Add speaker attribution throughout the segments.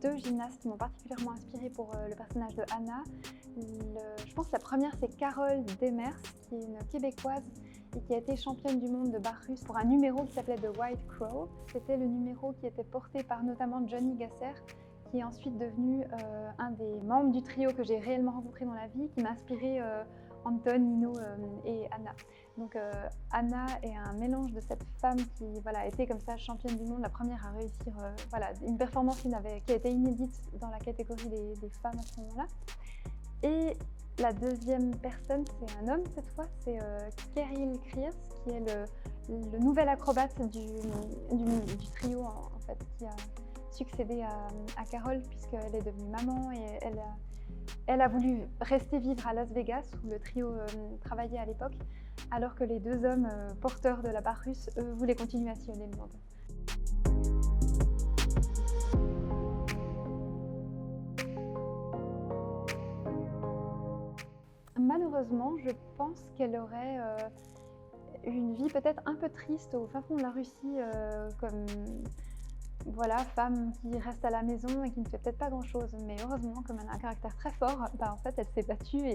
Speaker 1: 2 gymnastes qui m'ont particulièrement inspirée pour le personnage de Anna. Je pense que la première, c'est Carole Demers, qui est une Québécoise et qui a été championne du monde de barre russe pour un numéro qui s'appelait The White Crow. C'était le numéro qui était porté par notamment Johnny Gasser, qui est ensuite devenu un des membres du trio que j'ai réellement rencontré dans la vie, qui m'a inspiré Anton, Nino et Anna. Donc Anna est un mélange de cette femme qui a été comme ça championne du monde, la première à réussir une performance qui a été inédite dans la catégorie des femmes à ce moment-là. Et la deuxième personne, c'est un homme cette fois, c'est Kirill Kriers, qui est le nouvel acrobate du trio en fait, qui a succédé à Carole puisqu'elle est devenue maman et elle a voulu rester vivre à Las Vegas où le trio travaillait à l'époque, alors que les deux hommes porteurs de la barre russe, eux, voulaient continuer à sillonner le monde. Malheureusement, je pense qu'elle aurait une vie peut-être un peu triste au fin fond de la Russie, comme femme qui reste à la maison et qui ne fait peut-être pas grand-chose. Mais heureusement, comme elle a un caractère très fort, en fait, elle s'est battue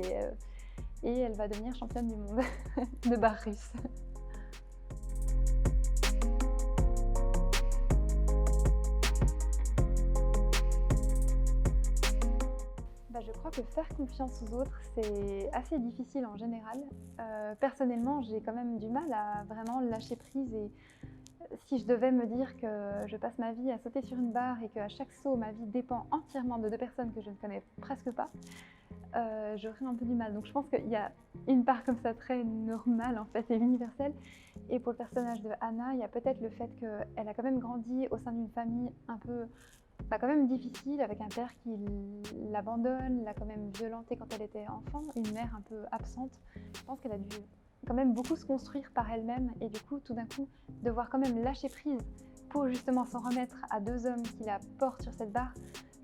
Speaker 1: et elle va devenir championne du monde de barre russe. Je crois que faire confiance aux autres, c'est assez difficile en général. Personnellement, j'ai quand même du mal à vraiment lâcher prise et si je devais me dire que je passe ma vie à sauter sur une barre et qu'à chaque saut, ma vie dépend entièrement de 2 personnes que je ne connais presque pas, j'aurais un peu du mal. Donc je pense qu'il y a une part comme ça très normale en fait et universelle. Et pour le personnage de Anna, il y a peut-être le fait qu'elle a quand même grandi au sein d'une famille un peu quand même difficile, avec un père qui l'abandonne, l'a quand même violentée quand elle était enfant, une mère un peu absente. Je pense qu'elle a dû quand même beaucoup se construire par elle-même et du coup, tout d'un coup, devoir quand même lâcher prise pour justement s'en remettre à 2 hommes qui la portent sur cette barre,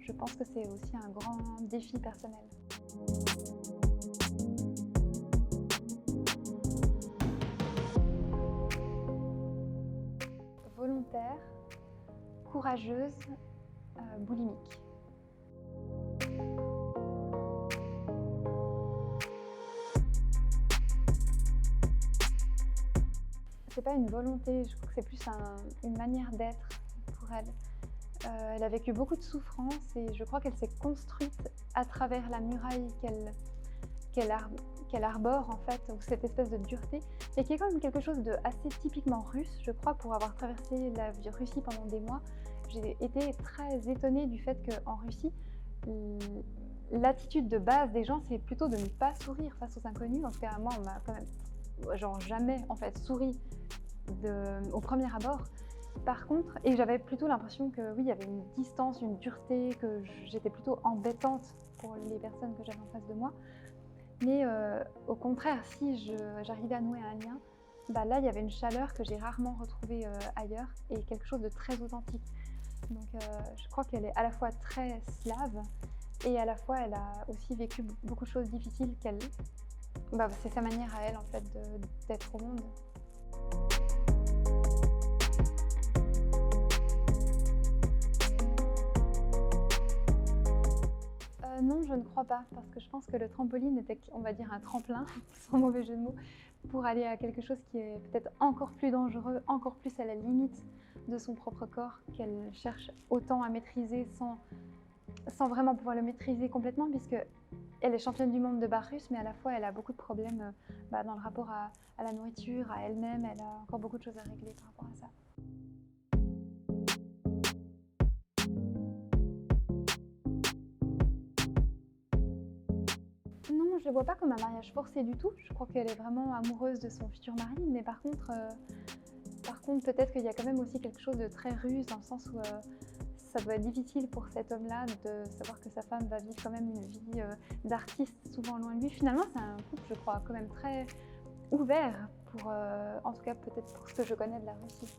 Speaker 1: je pense que c'est aussi un grand défi personnel. Volontaire, courageuse, boulimique. C'est pas une volonté, je crois que c'est plus une manière d'être pour elle. Elle a vécu beaucoup de souffrances et je crois qu'elle s'est construite à travers la muraille qu'elle arbore en fait, ou cette espèce de dureté, et qui est quand même quelque chose de assez typiquement russe, je crois, pour avoir traversé la Russie pendant des mois. J'ai été très étonnée du fait qu'en Russie, l'attitude de base des gens, c'est plutôt de ne pas sourire face aux inconnus. En tout cas, moi, on m'a quand même jamais en fait souri au premier abord. Par contre, et j'avais plutôt l'impression que oui, il y avait une distance, une dureté, que j'étais plutôt embêtante pour les personnes que j'avais en face de moi. Mais au contraire, si j'arrivais à nouer un lien, là, il y avait une chaleur que j'ai rarement retrouvée ailleurs et quelque chose de très authentique. Donc je crois qu'elle est à la fois très slave et à la fois elle a aussi vécu beaucoup de choses difficiles c'est sa manière à elle en fait d'être au monde. Non, je ne crois pas, parce que je pense que le trampoline était, on va dire, un tremplin, sans mauvais jeu de mots, pour aller à quelque chose qui est peut-être encore plus dangereux, encore plus à la limite de son propre corps, qu'elle cherche autant à maîtriser sans vraiment pouvoir le maîtriser complètement, puisque elle est championne du monde de barre russe, mais à la fois elle a beaucoup de problèmes dans le rapport à la nourriture, à elle-même, elle a encore beaucoup de choses à régler par rapport à ça. Non, je ne le vois pas comme un mariage forcé du tout. Je crois qu'elle est vraiment amoureuse de son futur mari, mais par contre peut-être qu'il y a quand même aussi quelque chose de très russe, dans le sens où ça doit être difficile pour cet homme-là de savoir que sa femme va vivre quand même une vie d'artiste souvent loin de lui. Finalement, c'est un couple, je crois, quand même très ouvert, en tout cas peut-être pour ce que je connais de la Russie.